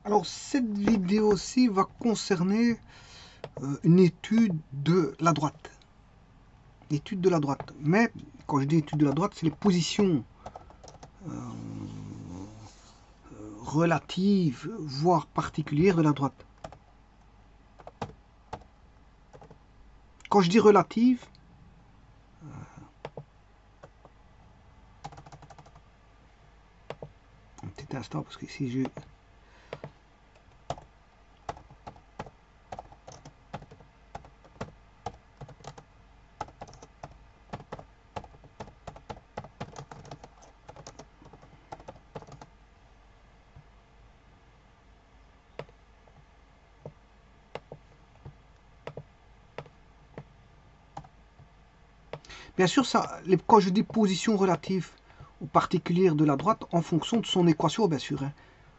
Alors cette vidéo-ci va concerner une étude de la droite. Étude de la droite. Mais quand je dis étude de la droite, c'est les positions relatives, voire particulières de la droite. Quand je dis relative, un petit instant parce que ici je... Bien sûr, ça, quand je dis position relative ou particulière de la droite, en fonction de son équation, bien sûr. Hein.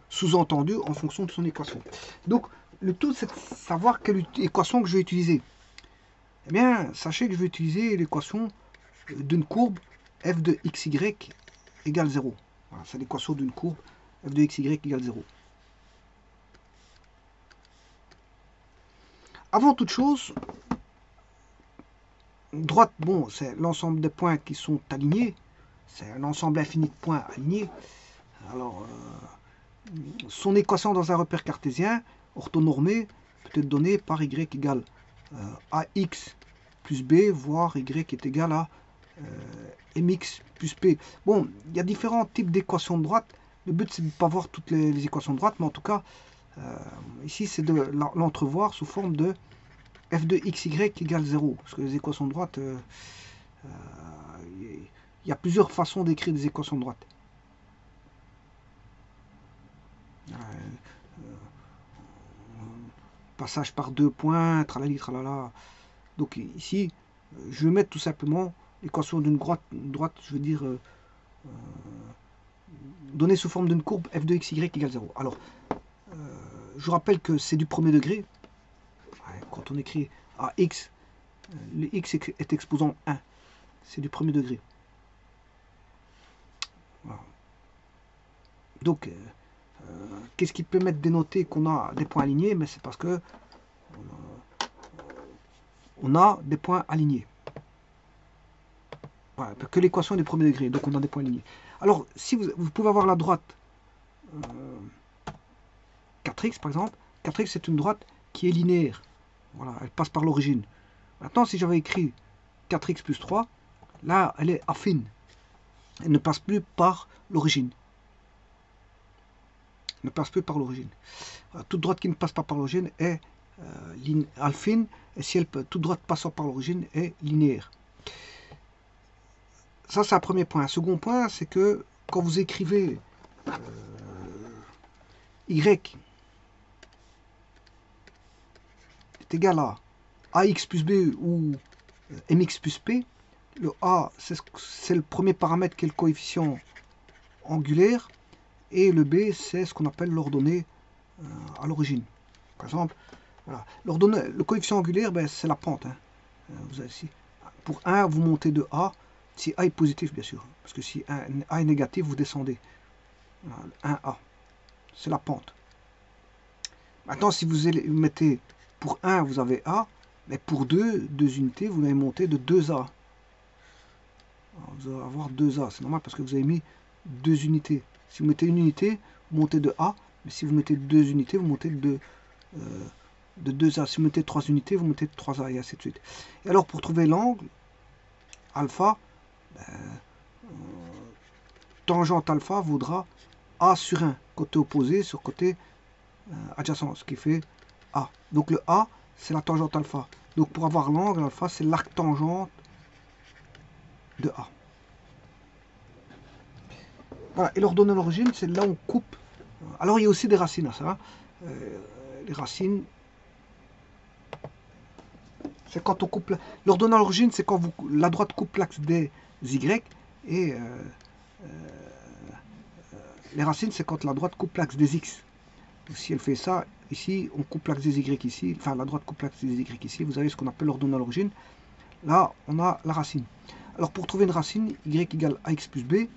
Sous-entendu, en fonction de son équation. Donc, le tout, c'est de savoir quelle équation que je vais utiliser. Eh bien, sachez que je vais utiliser l'équation d'une courbe f de xy égale 0. Voilà, c'est l'équation d'une courbe f de xy égale 0. Avant toute chose, droite, bon, c'est l'ensemble des points qui sont alignés. C'est un ensemble infini de points alignés. Alors, son équation dans un repère cartésien orthonormé peut être donnée par y égale ax plus b, voire y est égal à mx plus p. Bon, il y a différents types d'équations de droite. Le but, c'est de ne pas voir toutes les équations de droite, mais en tout cas, ici, c'est de l'entrevoir sous forme de f de xy égale 0. Parce que les équations de droite, il y a plusieurs façons d'écrire des équations de droite. Passage par deux points, tralali, tralala. Donc ici, je vais mettre tout simplement l'équation d'une droite, je veux dire, donnée sous forme d'une courbe f de xy égale 0. Alors, je vous rappelle que c'est du premier degré. Quand on écrit à x, le x est exposant 1. C'est du premier degré. Voilà. Donc, qu'est-ce qui peut mettre dénoté qu'on a des points alignés? Mais c'est parce que on a des points alignés. Voilà, que l'équation est du premier degré, donc on a des points alignés. Alors, si vous pouvez avoir la droite 4x par exemple, 4x c'est une droite qui est linéaire. Voilà, elle passe par l'origine. Maintenant, si j'avais écrit 4x plus 3, là, elle est affine. Elle ne passe plus par l'origine. Ne passe plus par l'origine. Toute droite qui ne passe pas par l'origine est affine, et si elle peut, toute droite passant par l'origine est linéaire. Ça, c'est un premier point. Un second point, c'est que quand vous écrivez y est égal à ax plus b ou mx plus p, le a, c'est le premier paramètre qui est le coefficient angulaire, et le b, c'est ce qu'on appelle l'ordonnée à l'origine. Par exemple, voilà. Le coefficient angulaire, ben, c'est la pente. Hein. Vous avez ici. Pour 1, vous montez de a, si a est positif, bien sûr. Parce que si a est négatif, vous descendez. Voilà, 1a. C'est la pente. Maintenant, si vous mettez pour 1, vous avez a, mais pour 2 unités, vous allez monter de 2a. Alors, vous allez avoir 2a. C'est normal parce que vous avez mis 2 unités. Si vous mettez une unité, vous montez de a. Mais si vous mettez 2 unités, vous montez de 2a. Si vous mettez 3 unités, vous mettez de 3a et ainsi de suite. Et alors, pour trouver l'angle, alpha, tangente alpha vaudra a sur 1, côté opposé sur côté adjacent, ce qui fait a. Donc le a, c'est la tangente alpha. Donc pour avoir l'angle alpha, c'est l'arc tangente de a. Voilà, et l'ordonnée à l'origine, c'est là où on coupe. Alors il y a aussi des racines à ça. Les racines, c'est quand on coupe. L'ordonnée à l'origine, c'est quand la droite coupe l'axe des y, et les racines, c'est quand la droite coupe l'axe des x. Donc, si elle fait ça, ici, on coupe l'axe des y ici, enfin la droite coupe l'axe des y ici, vous avez ce qu'on appelle l'ordonnée à l'origine. Là, on a la racine. Alors pour trouver une racine, y égale ax plus b,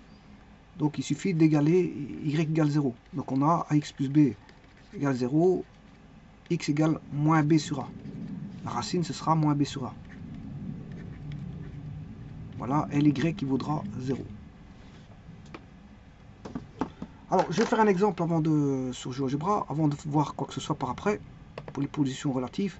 donc il suffit d'égaler y égale 0. Donc on a ax plus b égale 0, x égale moins b sur a. La racine, ce sera moins b sur a. Voilà, ly qui vaudra 0. Alors, je vais faire un exemple sur GeoGebra, avant de voir quoi que ce soit par après, pour les positions relatives.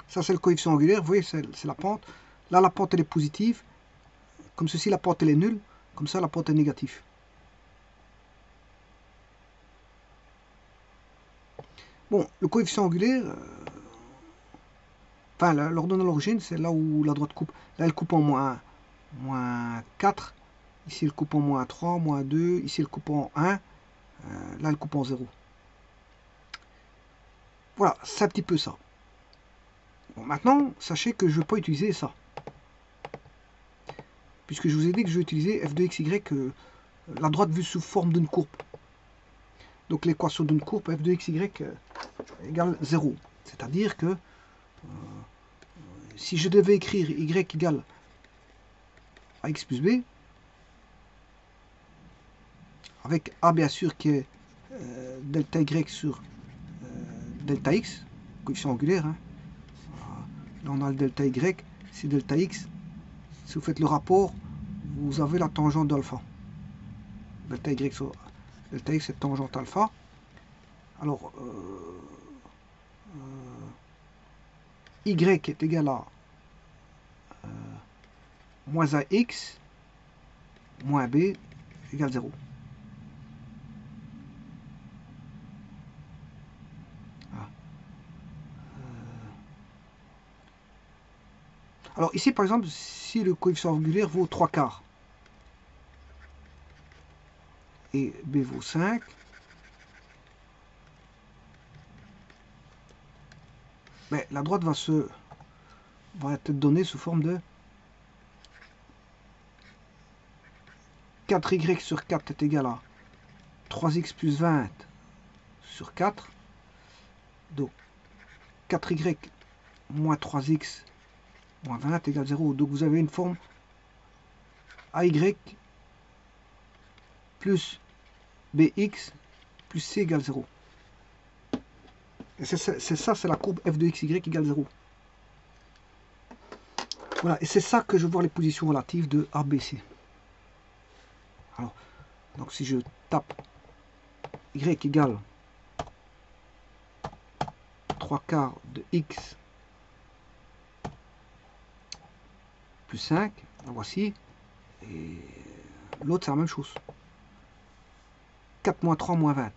Ça, c'est le coefficient angulaire. Vous voyez, c'est la pente. Là, la pente, elle est positive. Comme ceci, la pente, elle est nulle. Comme ça, la pente est négative. Bon, le coefficient angulaire, enfin, l'ordonnée à l'origine, c'est là où la droite coupe. Là, elle coupe en moins 4. Ici, elle coupe en moins 3, moins 2. Ici, elle coupe en 1. Là, elle coupe en 0. Voilà, c'est un petit peu ça. Bon, maintenant, sachez que je ne vais pas utiliser ça. Puisque je vous ai dit que je vais utiliser f de xy, la droite vue sous forme d'une courbe. Donc l'équation d'une courbe, f de xy égale 0. C'est-à-dire que si je devais écrire y égale ax plus b, avec a bien sûr qui est delta y sur delta x, coefficient angulaire, hein. Là on a le delta y, c'est delta x. Si vous faites le rapport, vous avez la tangente d'alpha. Delta y sur delta x, c'est tangente alpha. Alors, y est égal à moins ax moins b égale 0. Alors ici, par exemple, si le coefficient angulaire vaut 3 quarts et b vaut 5, mais la droite va être donnée sous forme de 4y sur 4 est égal à 3x plus 20 sur 4. Donc 4y moins 3x moins 20 égale 0. Donc vous avez une forme AY plus BX plus C égale 0. Et c'est ça, c'est la courbe f de xy égale 0. Voilà, et c'est ça que je vois les positions relatives de ABC. Alors, donc si je tape y égale 3 quarts de x plus 5, la voici, et l'autre c'est la même chose. 4 moins 3 moins 20.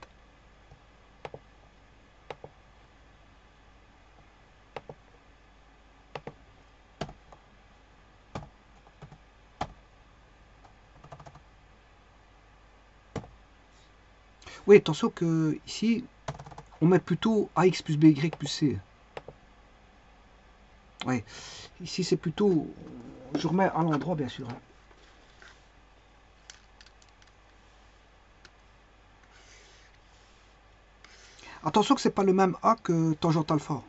Oui, attention que ici, on met plutôt ax plus by plus c. Oui, ici c'est plutôt, je remets à l'endroit bien sûr. Attention que c'est pas le même a que tangente alpha.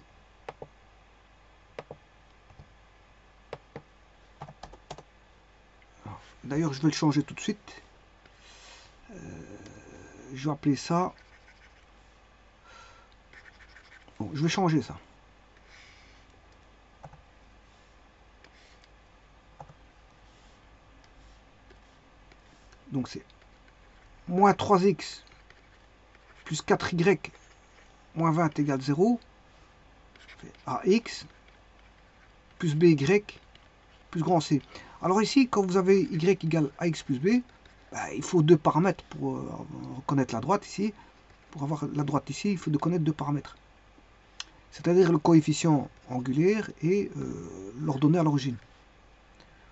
D'ailleurs, je vais le changer tout de suite. Je vais appeler ça. Bon, je vais changer ça. Donc c'est moins 3x plus 4y moins 20 égale 0. AX plus BY plus grand C. Alors ici, quand vous avez y égale AX plus B, il faut deux paramètres pour reconnaître la droite ici. Pour avoir la droite ici, il faut de connaître deux paramètres. C'est-à-dire le coefficient angulaire et l'ordonnée à l'origine.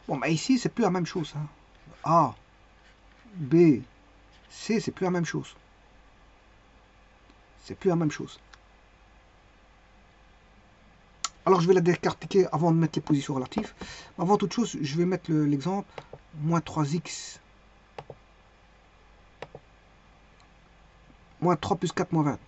Bon, mais ici, c'est plus la même chose. Hein. A, B, C, c'est plus la même chose. C'est plus la même chose. Alors, je vais la décortiquer avant de mettre les positions relatives. Avant toute chose, je vais mettre l'exemple moins 3x moins 3 plus 4 moins 20.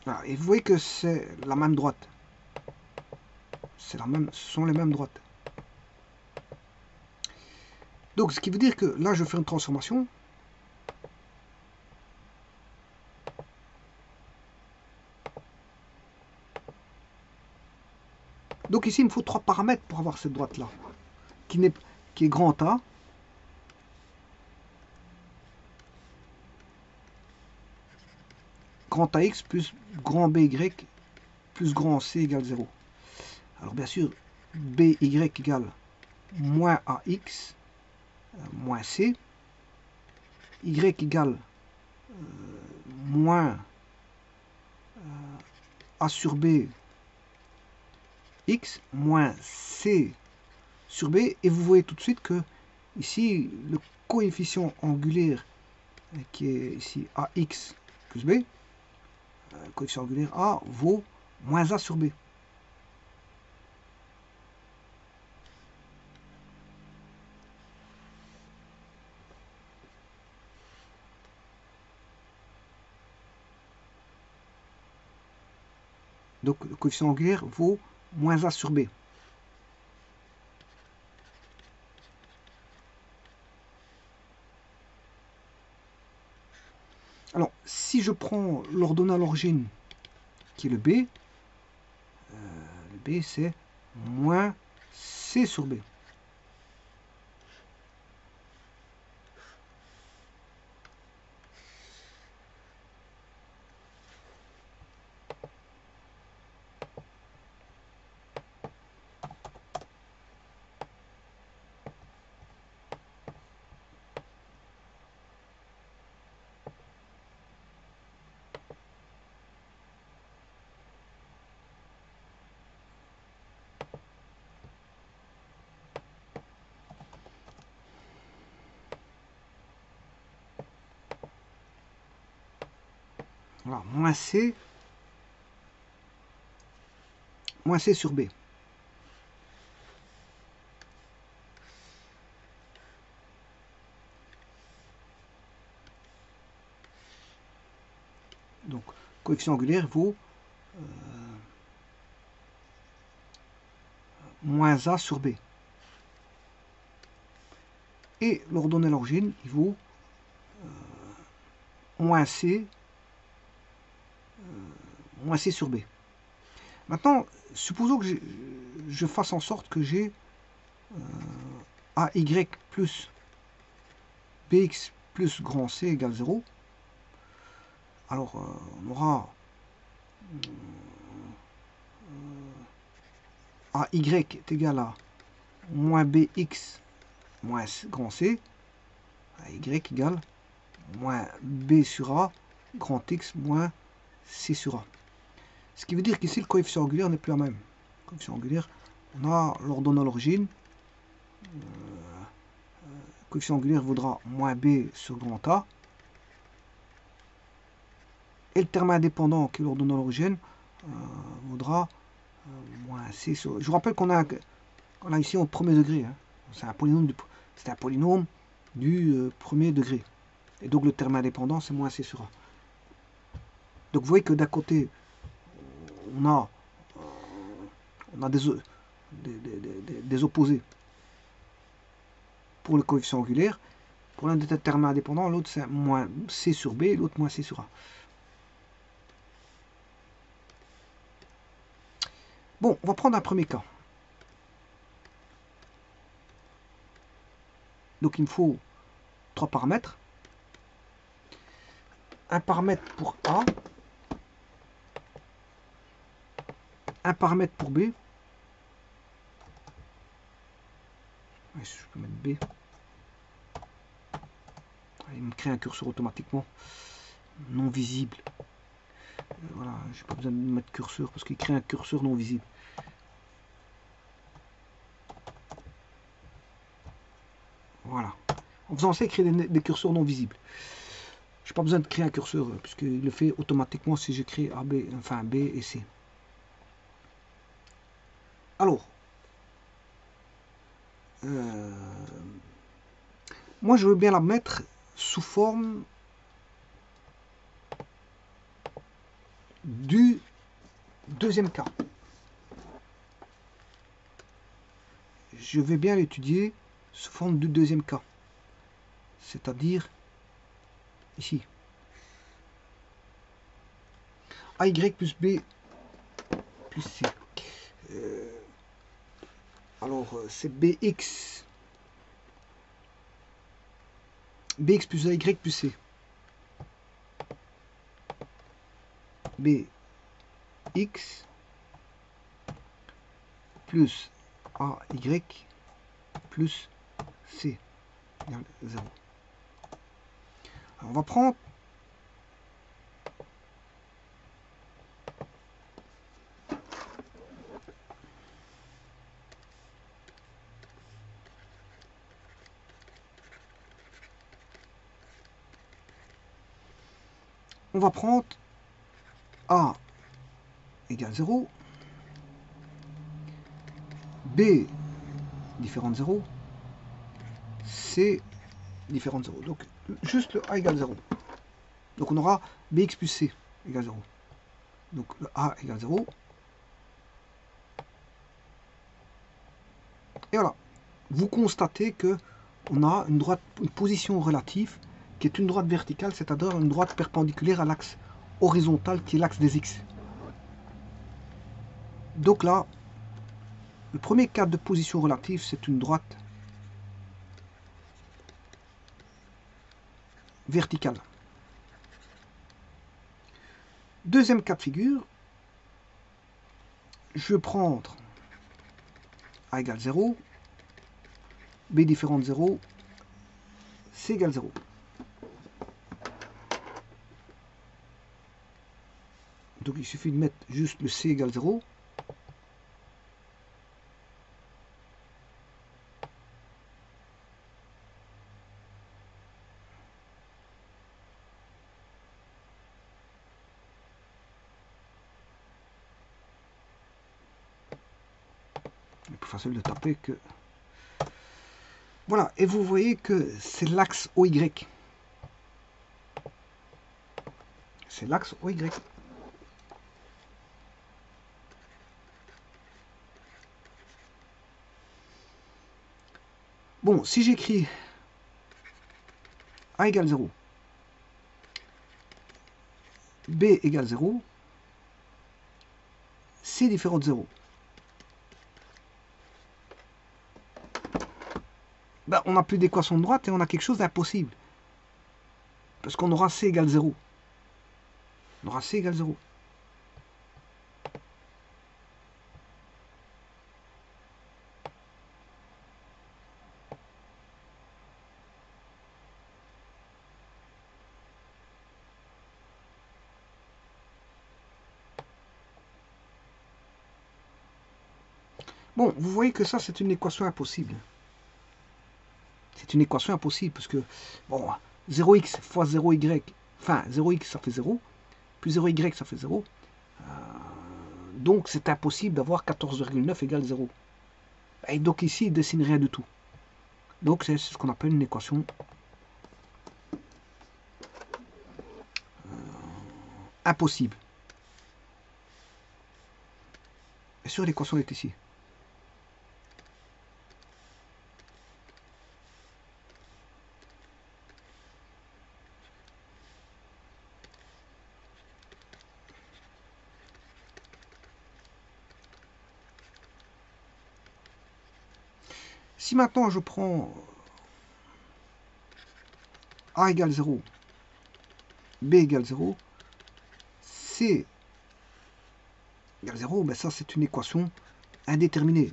Voilà, et vous voyez que c'est la même droite. C'est la même, ce sont les mêmes droites. Donc, ce qui veut dire que là, je fais une transformation. Donc ici, il me faut trois paramètres pour avoir cette droite-là, qui est grand A, grand AX plus grand BY plus grand C égale 0. Alors bien sûr, BY égale moins AX moins C, Y égale moins A sur B X moins C sur B, et vous voyez tout de suite que ici, le coefficient angulaire qui est ici AX plus B, le coefficient angulaire A vaut moins A sur B. Donc le coefficient angulaire vaut moins A sur B. Alors, si je prends l'ordonnée à l'origine, qui est le B c'est moins C sur B. Voilà, moins C sur B. Donc, coefficient angulaire vaut moins A sur B. Et l'ordonnée à l'origine, il vaut moins C sur B. Maintenant, supposons que je fasse en sorte que j'ai AY plus BX plus grand C égale 0. Alors, on aura AY est égal à moins BX moins grand C. AY égale moins B sur A grand X moins C sur A. Ce qui veut dire qu'ici, le coefficient angulaire n'est plus le même. Le coefficient angulaire, on a l'ordonnée à l'origine. Le coefficient angulaire vaudra moins B sur grand A. Et le terme indépendant, qui est l'ordonnée à l'origine, vaudra moins C sur... Je vous rappelle qu'on a ici au premier degré. Hein. C'est un polynôme du premier degré. Et donc le terme indépendant, c'est moins C sur A. Donc vous voyez que d'un côté, on a des opposés pour le coefficient angulaire. Pour l'un des termes indépendants, l'autre c'est moins C sur B et l'autre moins C sur A. Bon, on va prendre un premier cas. Donc il me faut trois paramètres. Un paramètre pour A, un paramètre pour B. Ouais, je peux mettre B. Il me crée un curseur automatiquement non visible. Voilà, j'ai pas besoin de mettre curseur parce qu'il crée un curseur non visible. Voilà. En faisant ça, il crée des curseurs non visibles. Je n'ai pas besoin de créer un curseur puisqu'il le fait automatiquement si je crée A, B, enfin B et C. Alors, moi je veux bien la mettre sous forme du deuxième cas. Je vais bien l'étudier sous forme du deuxième cas. C'est-à-dire ici. AY plus B plus C. Alors, c'est BX plus AY plus C. BX plus AY plus C égale 0. Alors, on va prendre A égale 0, B différent de 0, C différent de 0. Donc, juste le A égale 0. Donc, on aura BX plus C égale 0. Donc, le A égale 0. Et voilà. Vous constatez que on a une position relative qui est une droite verticale, c'est-à-dire une droite perpendiculaire à l'axe horizontal qui est l'axe des X. Donc là, le premier cas de position relative, c'est une droite verticale. Deuxième cas de figure, je vais prendre A égale 0, B différent de 0, C égale 0. Donc il suffit de mettre juste le C égale 0. C'est plus facile de taper que... Voilà, et vous voyez que c'est l'axe OY. C'est l'axe OY. Bon, si j'écris A égale 0, B égale 0, C différent de 0, ben, on n'a plus d'équation de droite et on a quelque chose d'impossible. Parce qu'on aura C égale 0. On aura C égale 0. Bon, vous voyez que ça, c'est une équation impossible. C'est une équation impossible, parce que, bon, 0x fois 0y, enfin, 0x, ça fait 0, plus 0y, ça fait 0. Donc, c'est impossible d'avoir 14,9 égale 0. Et donc, ici, il ne dessine rien du tout. Donc, c'est ce qu'on appelle une équation impossible. Et sur l'équation est ici. Si maintenant je prends A égale 0, B égale 0, C égale 0, ben ça c'est une équation indéterminée.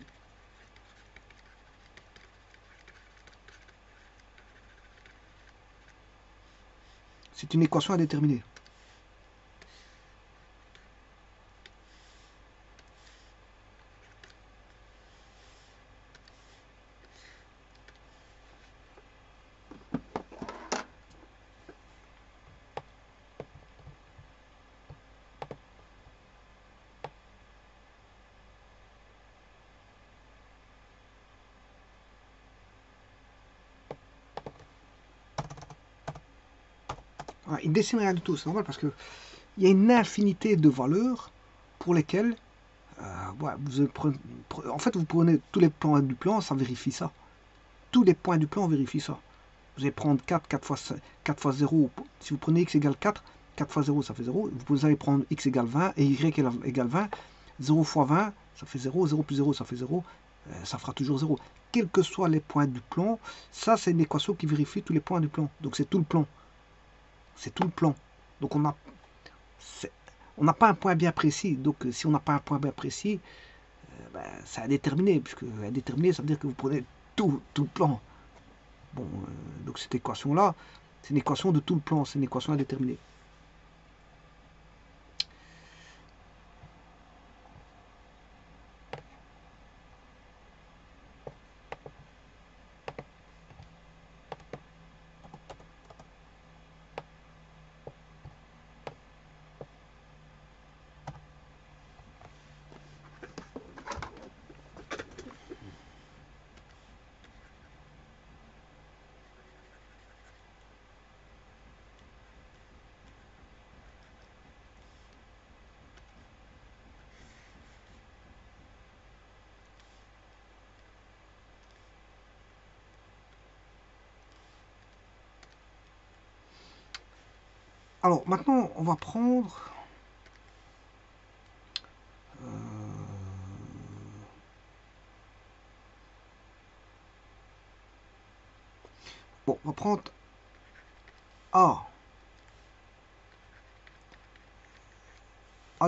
C'est une équation indéterminée. Il ne dessine rien du tout, c'est normal parce que il y a une infinité de valeurs pour lesquelles en fait vous prenez tous les points du plan, ça vérifie ça. Tous les points du plan vérifient ça. Vous allez prendre 4 fois 5, 4 fois 0. Si vous prenez x égale 4, 4 fois 0 ça fait 0. Vous allez prendre x égale 20 et y égale 20. 0 fois 20 ça fait 0. 0 plus 0 ça fait 0. Ça fera toujours 0. Quels que soient les points du plan, ça c'est une équation qui vérifie tous les points du plan. Donc c'est tout le plan. C'est tout le plan. Donc on n'a pas un point bien précis. Donc si on n'a pas un point bien précis, c'est indéterminé. Puisque indéterminé, ça veut dire que vous prenez tout le plan. Bon, donc cette équation-là, c'est une équation de tout le plan. C'est une équation indéterminée. Alors maintenant, on va prendre bon, on va prendre A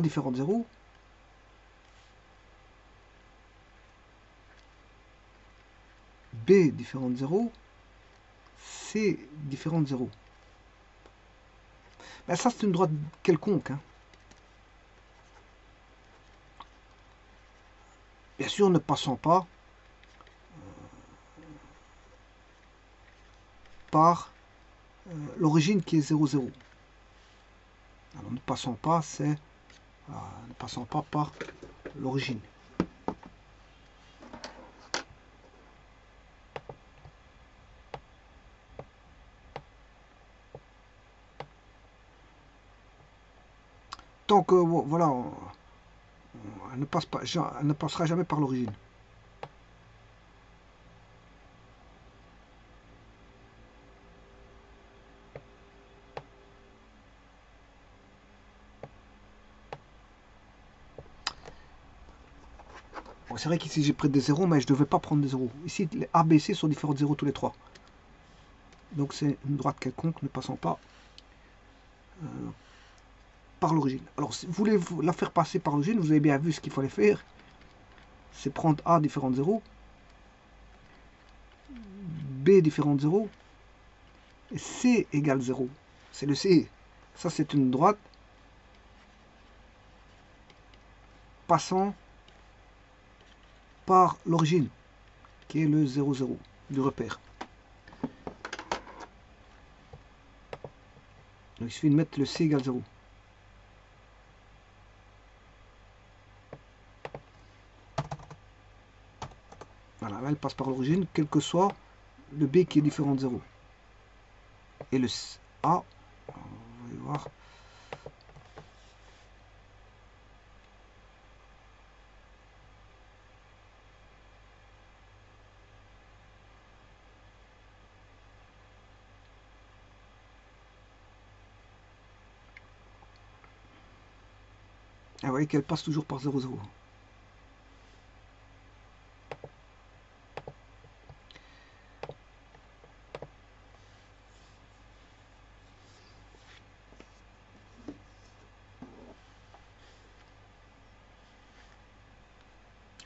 différent de 0, B différent de 0, C différent de 0. Ben ça, c'est une droite quelconque. Hein. Bien sûr, ne passant pas par l'origine qui est 0, 0. Alors, ne passant pas, c'est ne passant pas par l'origine. Tant que voilà, elle ne passera jamais par l'origine. Bon, c'est vrai qu'ici j'ai pris des zéros, mais je ne devais pas prendre des zéros. Ici, les A, B, C sont différents de 0 tous les trois. Donc c'est une droite quelconque ne passant pas par l'origine. Alors si vous voulez la faire passer par l'origine, vous avez bien vu ce qu'il fallait faire. C'est prendre A différent de 0, B différent de 0, et C égale 0. C'est le C. Ça c'est une droite passant par l'origine, qui est le 0, 0 du repère. Donc il suffit de mettre le C égale 0. Voilà, là elle passe par l'origine, quel que soit le B qui est différent de 0. Et le A, on va voir. Ah, vous voyez qu'elle passe toujours par 0, 0.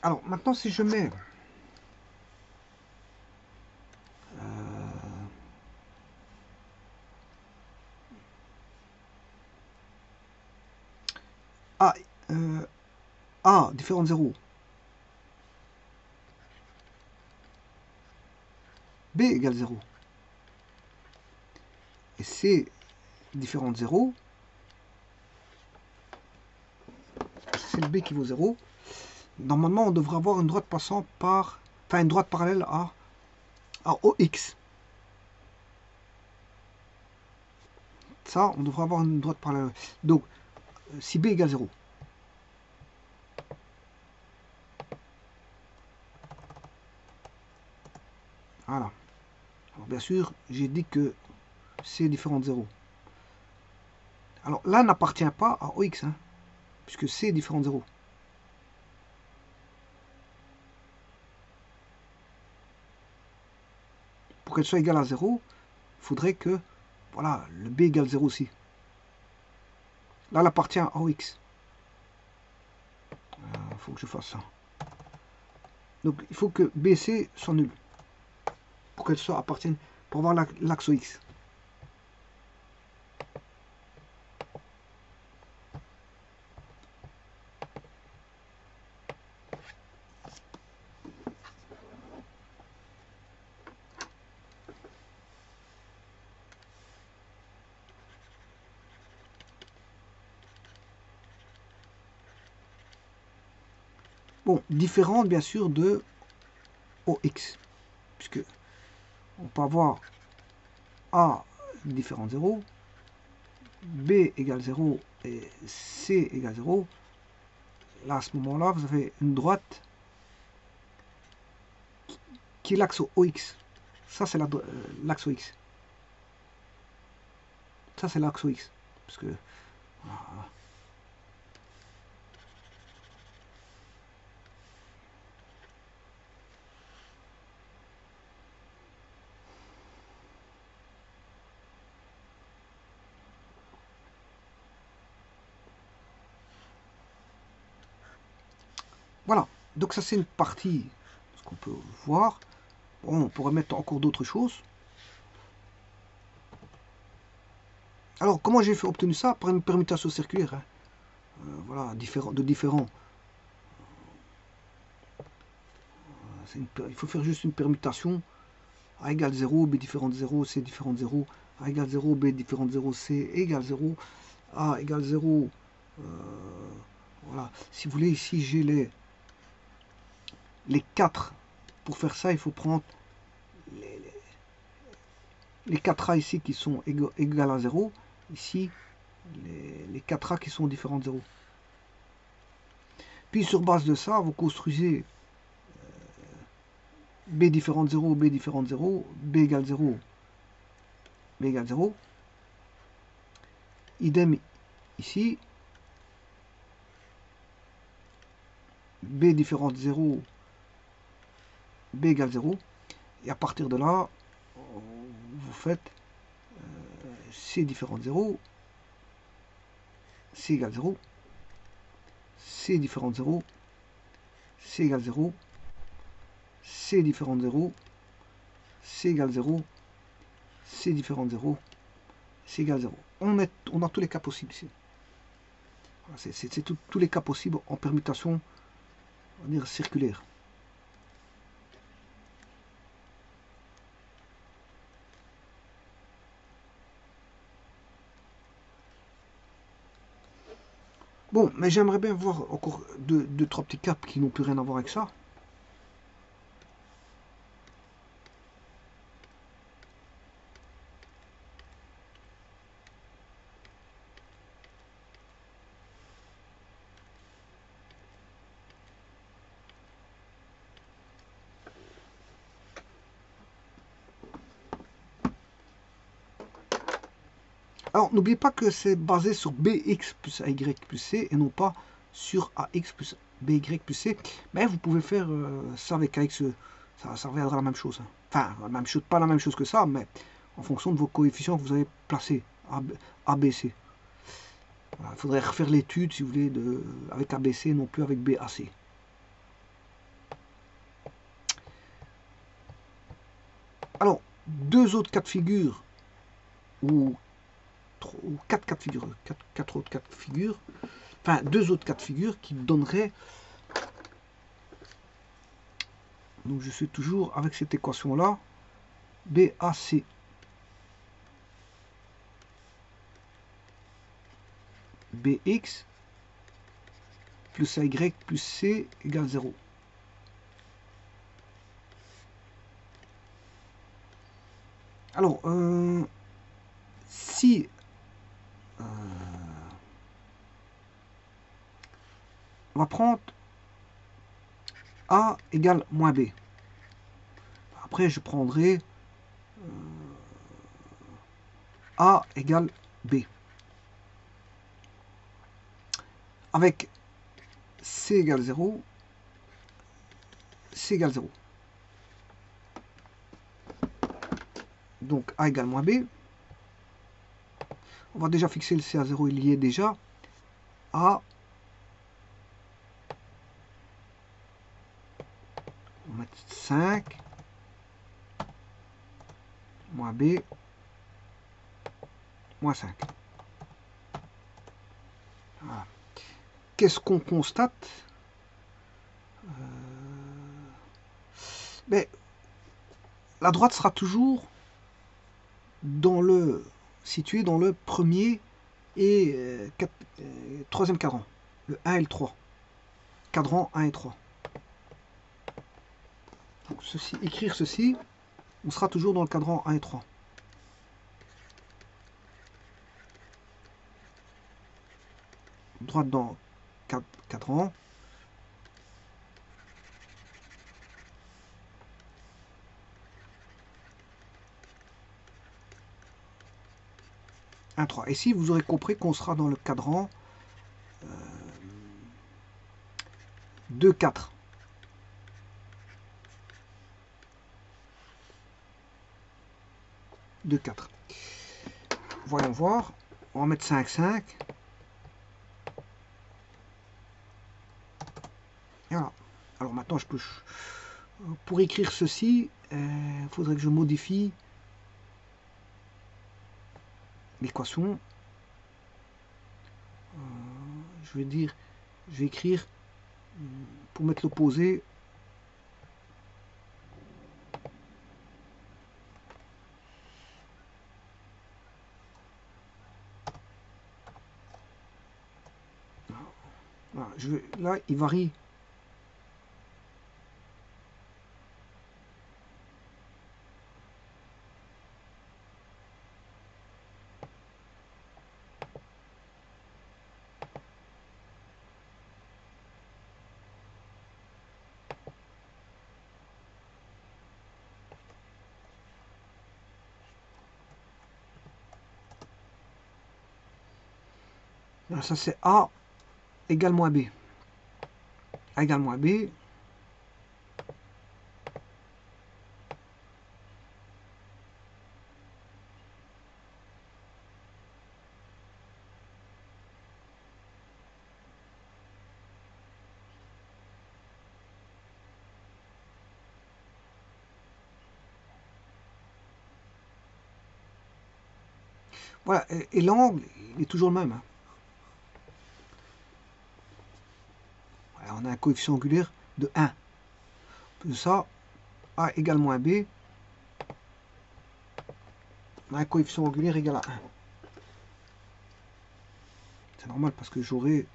Alors, maintenant, si je mets... A, A, différent de 0. B égale 0. Et C différent de 0. C'est le B qui vaut 0. Normalement, on devrait avoir une droite passant par... Enfin, une droite parallèle à OX. Ça, on devrait avoir une droite parallèle. Donc, si B égale 0. Voilà. Alors, bien sûr, j'ai dit que C différent de 0. Alors, là n'appartient pas à OX, hein, puisque C est différent de 0. Pour qu'elle soit égale à 0, il faudrait que, voilà, le B égale 0 aussi. Là, elle appartient à OX. Il faut que je fasse ça. Donc, il faut que B et C soient nuls. Pour qu'elles soient appartiennent, pour avoir l'axe OX. Bon, différente bien sûr de OX, puisque on peut avoir A différent de 0, B égale 0 et C égale 0. Là, à ce moment-là, vous avez une droite qui est l'axe OX. Ça, c'est l'axe OX. Ça, c'est l'axe OX. Parce que... Voilà. Donc ça, c'est une partie, ce qu'on peut voir. Bon, on pourrait mettre encore d'autres choses. Alors, comment j'ai obtenu ça? Par une permutation circulaire. Hein. Voilà, de différents. Il faut faire juste une permutation. A égale 0, B différent de 0, C différent de 0. A égale 0, B différent de 0, C égale 0. A égale 0. Voilà. Si vous voulez, ici, j'ai les 4. Pour faire ça, il faut prendre les 4A ici qui sont égales à 0. Ici, les 4A qui sont différents de 0. Puis sur base de ça, vous construisez B différent de 0, B différent de 0, B égale 0, B égale 0. Idem ici. B différent de 0, B égale 0. Et à partir de là, vous faites C différent de 0, C égale 0, C différent de 0, C égale 0, C différent de 0, C égale 0, C différent de 0, C égale 0. On a tous les cas possibles ici. C'est tous les cas possibles en permutation, on va dire, circulaire. Bon, mais j'aimerais bien voir encore deux, trois petits cas qui n'ont plus rien à voir avec ça. Alors, n'oubliez pas que c'est basé sur BX plus AY plus C et non pas sur AX plus BY plus C. Mais vous pouvez faire ça avec AX, ça reviendra à la même chose. Hein. Enfin, la même chose, pas la même chose que ça, mais en fonction de vos coefficients que vous avez placés, ABC. Voilà, il faudrait refaire l'étude, si vous voulez, avec ABC, non plus avec BAC. deux autres cas de figure, ou quatre cas de figure, quatre autres cas de figure, enfin deux autres cas de figure qui donneraient, donc je suis toujours avec cette équation là, BAC BX plus AY plus C égale 0. Alors, si on va prendre A égale moins B. Après, je prendrai A égale B. Avec C égale 0, C égale 0. Donc A égale moins B. On va déjà fixer le C à 0, il y est déjà. A, on va mettre 5, moins B, moins 5. Voilà. Qu'est-ce qu'on constate? Mais la droite sera toujours située dans le premier et troisième cadran, le 1 et le 3. Cadran 1 et 3. Donc écrire ceci, on sera toujours dans le cadran 1 et 3. Droite dans cadran. Un 3. Et si vous aurez compris qu'on sera dans le cadran 2, 4. De 4. Voyons voir. On va mettre 5, 5. Voilà. Alors maintenant, je peux, pour écrire ceci, il faudrait que je modifie l'équation. Je vais écrire, pour mettre l'opposé, voilà, là, il varie. Là, ça c'est A égale moins B. A égale moins B. Voilà, et l'angle, il est toujours le même. Hein. Voilà, on a un coefficient angulaire de 1. De ça, A égale moins B. On a un coefficient angulaire égal à 1. C'est normal parce que j'aurai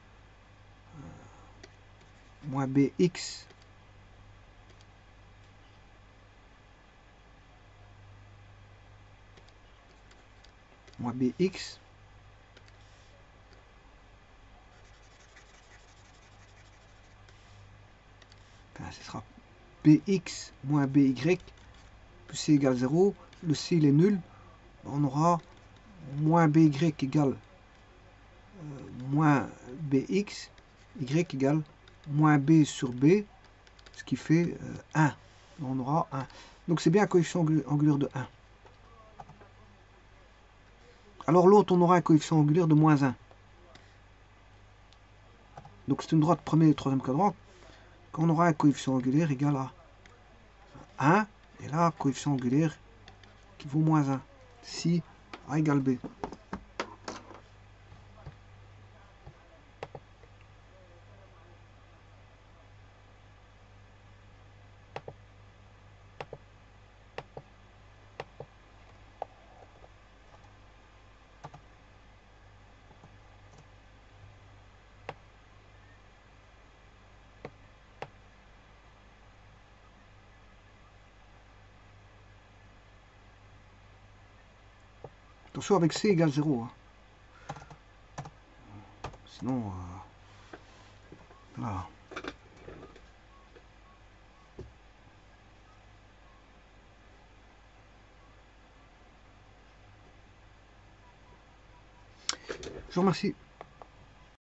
moins bx moins bx enfin, ce sera bx moins by plus c égale 0. Le c il est nul. On aura moins by égale moins bx, y égale moins b sur b, ce qui fait 1. On aura 1. Donc c'est bien un coefficient angulaire de 1. Alors l'autre, on aura un coefficient angulaire de moins 1. Donc c'est une droite premier et troisième cadran. Quand on aura un coefficient angulaire égal à 1, et là, coefficient angulaire qui vaut moins 1. Si A égale B. Attention avec C égale 0. Hein. Sinon, voilà. Je vous remercie.